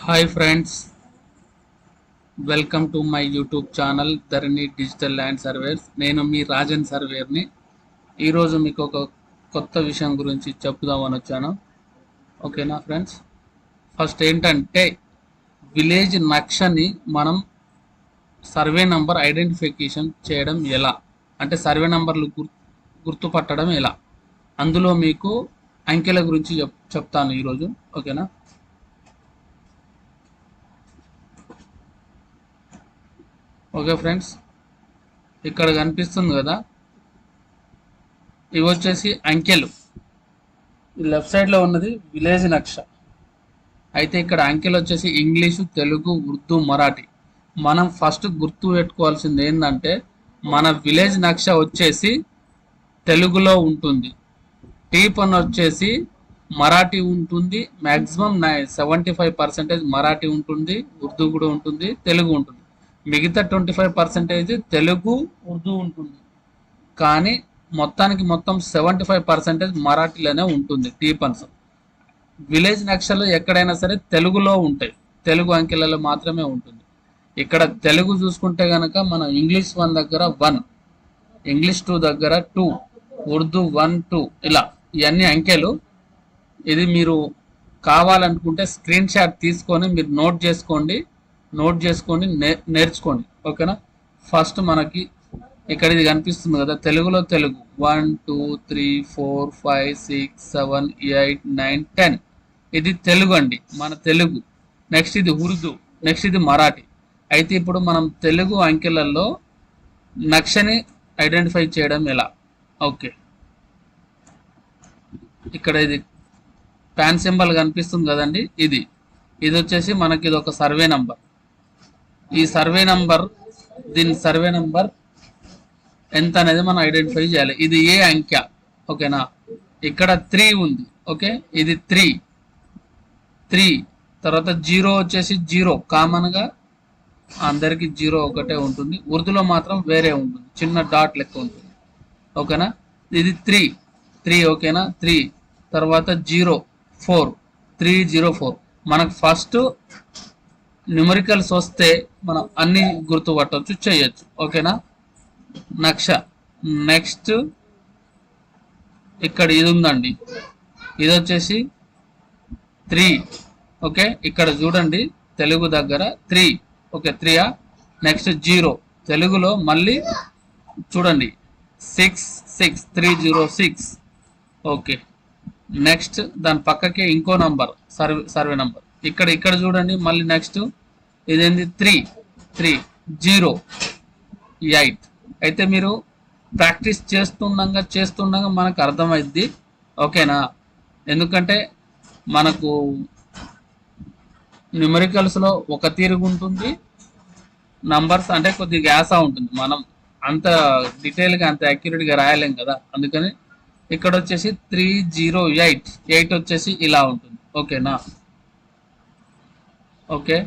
Hi friends, welcome to my YouTube channel Dharani digital land surveys. నేను మీ రాజన్ సర్వేర్ని. ఈరోజు మీకు ఒక కొత్త విషయం గురించి చెప్పుదామని వచ్చాను. ఓకేనా ఫ్రెండ్స్? ఫస్ట్ ఏంటంటే విలేజ్ నక్షని మనం సర్వే నంబర్ ఐడెంటిఫికేషన్ చేయడం ఎలా, అంటే సర్వే నంబర్లు గుర్తుపట్టడం ఎలా, అందులో మీకు అంకెల గురించి చెప్తాను ఈరోజు. ఓకేనా? ఓకే ఫ్రెండ్స్, ఇక్కడ కనిపిస్తుంది కదా, ఇవి వచ్చేసి అంకెలు. లెఫ్ట్ సైడ్లో ఉన్నది విలేజ్ నక్ష. అయితే ఇక్కడ అంకెలు వచ్చేసి ఇంగ్లీషు, తెలుగు, ఉర్దూ, మరాఠీ. మనం ఫస్ట్ గుర్తు పెట్టుకోవాల్సింది ఏంటంటే మన విలేజ్ నక్ష వచ్చేసి తెలుగులో ఉంటుంది, టీపన్ వచ్చేసి మరాఠీ ఉంటుంది. మ్యాక్సిమం 75% మరాఠీ ఉంటుంది, ఉర్దూ కూడా ఉంటుంది, తెలుగు ఉంటుంది. మిగతా 25% తెలుగు, ఉర్దూ ఉంటుంది. కానీ మొత్తం 75% మరాఠీలోనే ఉంటుంది టీపన్స్. విలేజ్ నక్షలు ఎక్కడైనా సరే తెలుగులో ఉంటాయి, తెలుగు అంకెలలో మాత్రమే ఉంటుంది. ఇక్కడ తెలుగు చూసుకుంటే కనుక మనం ఇంగ్లీష్ 1 దగ్గర 1, ఇంగ్లీష్ 2 దగ్గర 2, ఉర్దూ 1, 2, ఇలా ఇవన్నీ అంకెలు. ఇది మీరు కావాలనుకుంటే స్క్రీన్ షాట్ తీసుకొని మీరు నోట్ చేసుకోండి, నేర్చుకోండి. ఓకేనా? ఫస్ట్ మనకి ఇక్కడ ఇది కనిపిస్తుంది కదా, తెలుగులో తెలుగు 1 2 3 4 5 6 7 8 9 10. ఇది తెలుగు అండి, మన తెలుగు. నెక్స్ట్ ఇది ఉర్దూ, నెక్స్ట్ ఇది మరాఠీ. అయితే ఇప్పుడు మనం తెలుగు అంకెలలో నక్షని ఐడెంటిఫై చేయడం ఎలా? ఓకే, ఇక్కడ ఇది ప్యాన్ సింబల్ కనిపిస్తుంది కదండి, ఇది వచ్చేసి మనకి ఇది ఒక సర్వే నంబర్. ఈ సర్వే నంబర్, దీని సర్వే నంబర్ ఎంత అనేది మనం ఐడెంటిఫై చేయాలి. ఇది ఏ అంకె? ఓకేనా? ఇక్కడ 3 ఉంది. ఓకే, ఇది 3. తర్వాత 0 వచ్చేసి 0, కామన్గా అందరికి 0 ఒకటే ఉంటుంది. ఉర్దూలో మాత్రం వేరే ఉంటుంది, చిన్న డాట్ లెక్క ఉంటుంది. ఓకేనా? ఇది 3. ఓకేనా? 3 తర్వాత 0 4, 304. మనకు ఫస్ట్ న్యూమరికల్స్ వస్తే మనం అన్ని గుర్తుపట్టవచ్చు, చేయొచ్చు. ఓకేనా? నక్ష. నెక్స్ట్ ఇక్కడ ఇది ఉందండి, ఇది వచ్చేసి 3. ఓకే, ఇక్కడ చూడండి తెలుగు దగ్గర 3. ఓకే, 3. నెక్స్ట్ 0, తెలుగులో మళ్ళీ చూడండి 6 306. ఓకే, నెక్స్ట్ దాని పక్కకే ఇంకో నంబర్, సర్వే నంబర్. ఇక్కడ చూడండి మళ్ళీ నెక్స్ట్ ఇదేంది 308. అయితే మీరు ప్రాక్టీస్ చేస్తుండగా మనకు అర్థమైద్ది. ఓకేనా? ఎందుకంటే మనకు న్యూమరికల్స్లో ఒక తీరుగు ఉంటుంది, నంబర్స్ అంటే కొద్దిగా యాస ఉంటుంది. మనం అంత డీటెయిల్గా అంత యాక్యురేట్గా రాయలేం కదా, అందుకని ఇక్కడ వచ్చేసి 308 వచ్చేసి ఇలా ఉంటుంది. ఓకేనా? ఓకే,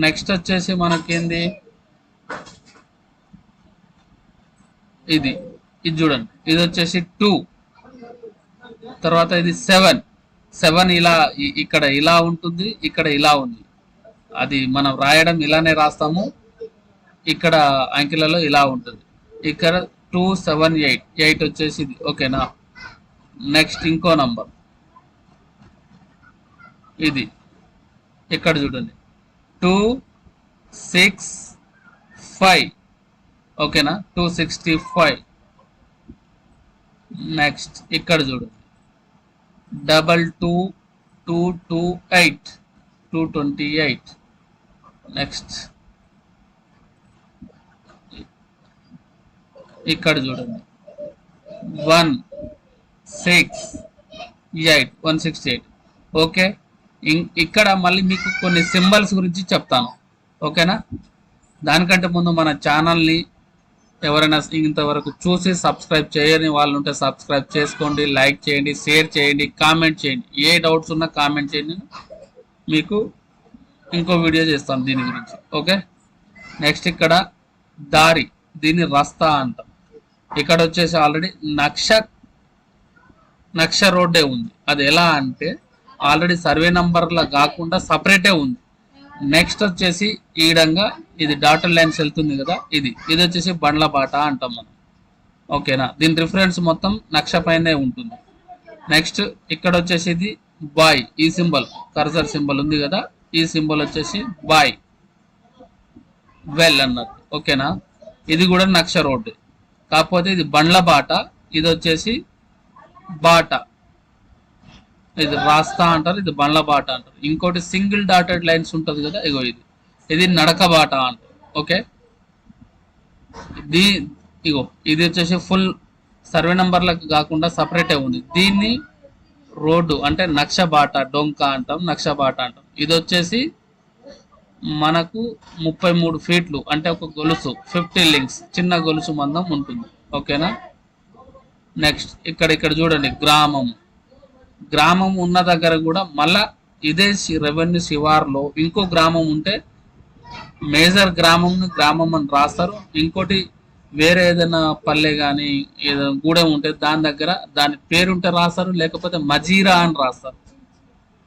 నెక్స్ట్ వచ్చేసి మనకేంది, ఇది చూడండి, ఇది వచ్చేసి 2. తర్వాత ఇది 7 ఇలా, ఇక్కడ ఇలా ఉంటుంది, ఇక్కడ ఇలా ఉంది. అది మనం రాయడం ఇలానే రాస్తాము, ఇక్కడ అంకెలలో ఇలా ఉంటుంది. ఇక్కడ 278 వచ్చేసి ఇది. ఓకేనా? నెక్స్ట్ ఇంకో నంబర్, ఇది ఇక్కడ చూడండి 265. ఓకేనా? 265. నెక్స్ట్ ఇక్కడ చూడండి 228. నెక్స్ట్ ఇక్కడ చూడండి 168. ఓకే, ఇక్కడ మళ్ళీ మీకు కొన్ని సింబల్స్ గురించి చెప్తాను. ఓకేనా? దానికంటే ముందు మన ఛానల్ని ఎవరైనా ఇంతవరకు చూసి సబ్స్క్రైబ్ చేయని వాళ్ళు ఉంటే సబ్స్క్రైబ్ చేసుకోండి, లైక్ చేయండి, షేర్ చేయండి, కామెంట్ చేయండి. ఏ డౌట్స్ ఉన్నా కామెంట్ చేయండి, మీకు ఇంకో వీడియో చేస్తాను దీని గురించి. ఓకే, నెక్స్ట్ ఇక్కడ దారి, దీన్ని రస్తా అంటాం. ఇక్కడ వచ్చేసి ఆల్రెడీ నక్ష రోడ్డే ఉంది. అది ఎలా అంటే ఆల్రెడీ సర్వే నంబర్లా కాకుండా సపరేటే ఉంది. నెక్స్ట్ వచ్చేసి ఈ విధంగా ఇది డాటర్ లైన్స్ వెళ్తుంది కదా, ఇది వచ్చేసి బండ్ల బాట అంటాం మనం. ఓకేనా, దీని రిఫరెన్స్ మొత్తం నక్ష పైనే ఉంటుంది. నెక్స్ట్ ఇక్కడ వచ్చేసి ఇది బాయ్, ఈ సింబల్ కర్సర్ సింబల్ ఉంది కదా, ఈ సింబల్ వచ్చేసి బాయ్ వెల్ అన్నట్టు. ఓకేనా, ఇది కూడా నక్ష రోడ్డు, కాకపోతే ఇది బండ్ల బాట, ఇది వచ్చేసి బాట, ఇది రాస్తా అంటారు, ఇది బండ్ల బాట అంటారు. ఇంకోటి సింగిల్ డాటెడ్ లైన్స్ ఉంటుంది కదా, ఇది నడక బాట అంటారు. ఓకే, ఇది వచ్చేసి ఫుల్ సర్వే నంబర్లకు కాకుండా సపరేటే ఉంది. దీన్ని రోడ్డు అంటే నక్ష బాట, డొంక అంటాం, నక్ష బాట అంటాం. ఇది వచ్చేసి మనకు 33 ఫీట్లు అంటే ఒక గొలుసు 50 లింక్స్, చిన్న గొలుసు మందం ఉంటుంది. ఓకేనా, నెక్స్ట్ ఇక్కడ చూడండి గ్రామం ఉన్న దగ్గర కూడా మళ్ళా ఇదే రెవెన్యూ శివార్లో ఇంకో గ్రామం ఉంటే మేజర్ గ్రామం అని రాస్తారు. ఇంకోటి వేరే ఏదైనా పల్లె కానీ ఏదైనా గూడెం ఉంటే దాని దగ్గర దాని పేరుంటే రాస్తారు, లేకపోతే మజీరా అని రాస్తారు.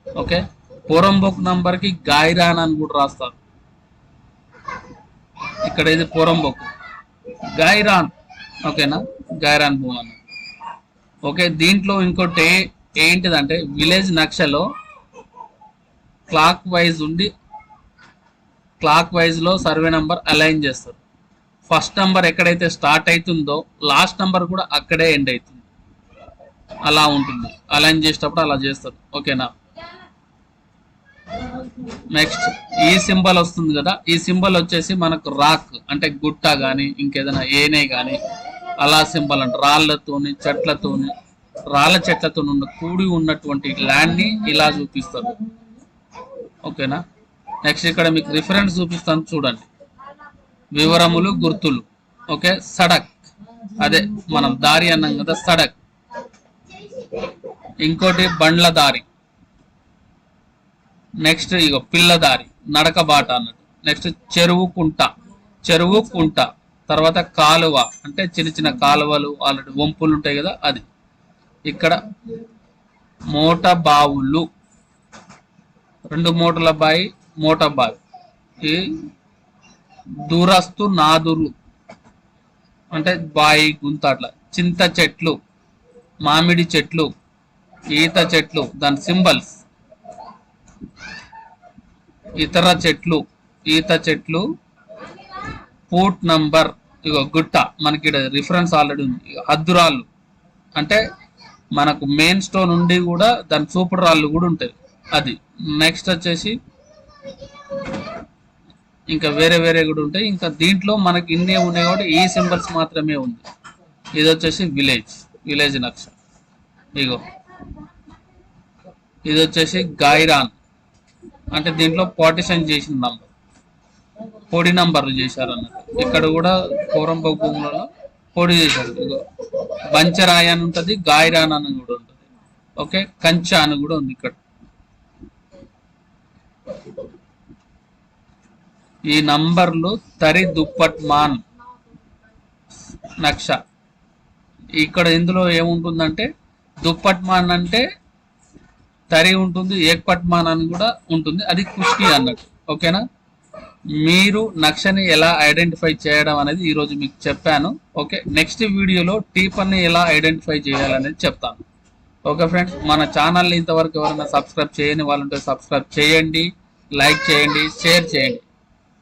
ఓకే, పోరంబోక్ నంబర్కి గాయరాన్ అని కూడా రాస్తారు. ఇక్కడ ఇది పోరంబోక్ గాయరాన్. ఓకేనా, గాయరాన్ భూమన్. ఓకే, దీంట్లో ఇంకోటి ఏంటిదంటే విలేజ్ నక్షలో క్లాక్ వైజ్ లో సర్వే నంబర్ అలైన్ చేస్తారు. ఫస్ట్ నంబర్ ఎక్కడైతే స్టార్ట్ అవుతుందో లాస్ట్ నంబర్ కూడా అక్కడే ఎండ్ అవుతుంది, అలా ఉంటుంది. అలైన్ చేసేటప్పుడు అలా చేస్తారు. ఓకేనా, నెక్స్ట్ ఈ సింబల్ వస్తుంది కదా, ఈ సింబల్ వచ్చేసి మనకు రాక్ అంటే గుట్ట కానీ ఇంకేదైనా ఏనే కానీ అలా సింబల్ అంటే రాళ్ళ చెట్లతో కూడి ఉన్నటువంటి ల్యాండ్ ని ఇలా చూపిస్తారు. ఓకేనా, నెక్స్ట్ ఇక్కడ మీకు రిఫరెన్స్ చూపిస్తాను చూడండి. వివరములు, గుర్తులు. ఓకే, సడక్ అదే మనం దారి అన్నాం కదా, సడక్. ఇంకోటి బండ్ల దారి. నెక్స్ట్ పిల్లదారి, నడక బాట అన్నట్టు. నెక్స్ట్ చెరువు కుంట. తర్వాత కాలువ అంటే చిన్న చిన్న కాలువలు, ఆల్రెడీ వంపులు ఉంటాయి కదా, అది. ఇక్కడ మోట బావులు, 2 మూటల బాయి, మోట బావి. ఈ దూరస్తు నాదురు అంటే బాయి గుంత అట్లా. చింత చెట్లు, మామిడి చెట్లు, ఈత చెట్లు దాని సింబల్స్. ఇతర చెట్లు, ఈత చెట్లు, పూట్ నంబర్. గుట్ట మనకి రిఫరెన్స్ ఆల్రెడీ ఉంది. హద్దురాళ్ళు అంటే మనకు మెయిన్ స్టోన్ ఉండి కూడా దాని చూపుడు రాళ్ళు కూడా ఉంటాయి, అది. నెక్స్ట్ వచ్చేసి ఇంకా వేరే కూడా ఉంటాయి. ఇంకా దీంట్లో మనకి ఇన్నే ఉన్నాయి కాబట్టి ఈ సింబల్స్ మాత్రమే ఉంది. ఇది వచ్చేసి విలేజ్ నక్ష. ఇది వచ్చేసి గాయరాన్ అంటే దీంట్లో పార్టిషన్ చేసిన నంబర్, పొడి నంబర్లు చేశారు అన్నట్టు. ఇక్కడ కూడా కోరంబోక్ భూములలో పొడి చేశారు. బంచరాయ అని ఉంటుంది, గాయరాన్ అని కూడా ఉంటుంది. ఓకే, కంచ అని కూడా ఉంది ఇక్కడ. ఈ నంబర్లు తరి దుప్పట్ మాన్ నక్ష. ఇక్కడ ఇందులో ఏముంటుందంటే దుప్పట్ మాన్ అంటే తరి ఉంటుంది, ఏక్పట్ మాన్ అని కూడా ఉంటుంది, అది కుష్కి అన్నట్టు. ఓకేనా, మీరు నక్షని ఎలా ఐడెంటిఫై చేయడం అనేది ఈరోజు మీకు చెప్పాను. ఓకే, నెక్స్ట్ వీడియోలో టీపన్ని ఎలా ఐడెంటిఫై చేయాలనేది చెప్తాను. ఓకే ఫ్రెండ్స్, మన ఛానల్ని ఇంతవరకు ఎవరైనా సబ్స్క్రైబ్ చేయని వాళ్ళంటే సబ్స్క్రైబ్ చేయండి, లైక్ చేయండి, షేర్ చేయండి.